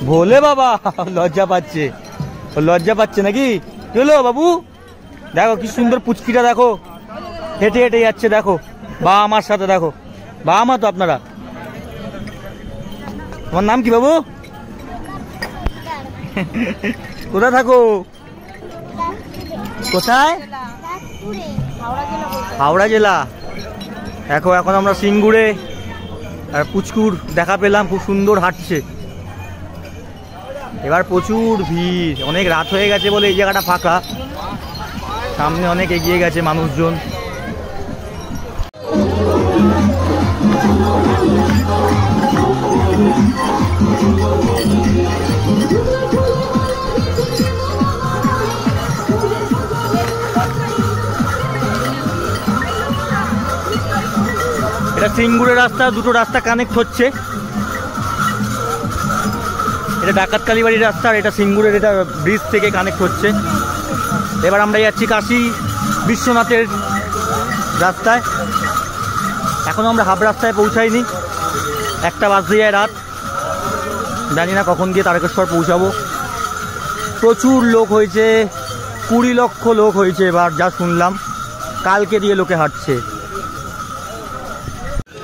ভোলে বাবা লজ্জা পাচ্ছে নাকি? কি হলো বাবু? দেখো কি সুন্দর পুচকিটা, দেখো হেঁটে হেঁটে যাচ্ছে, দেখো বাবা আমার সাথে, দেখো বাবা মা তো আপনারা। তোমার নাম কি বাবু? কোথায় থাকো? কোথায়? হাওড়া জেলা। দেখো এখন আমরা সিঙ্গুরে আর পুচকুর দেখা পেলাম, খুব সুন্দর হাঁটছে। এবার প্রচুর ভিড়, অনেক রাত হয়ে গেছে বলে এই জায়গাটা ফাঁকা, সামনে অনেক এগিয়ে গেছে মানুষজন। এটা সিঙ্গুরের রাস্তা, দুটো রাস্তা কানেক্ট হচ্ছে। এটা ডাকাত কালীবাড়ির রাস্তা আর এটা সিঙ্গুরের, এটা ব্রিজ থেকে কানেক্ট হচ্ছে। এবার আমরা যাচ্ছি কাশী বিশ্বনাথের রাস্তায়। এখনও আমরা হাফ রাস্তায় পৌঁছাইনি, 1টা বাজতে যায় রাত, জানি না কখন গিয়ে তারকেশ্বর পৌঁছাবো। প্রচুর লোক হয়েছে, 20 লক্ষ লোক হয়েছে এবার, যা শুনলাম। কালকে দিয়ে লোকে হাঁটছে।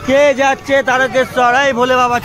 কে যাচ্ছে তারকেশ্বর? এই ভোলে বাবা।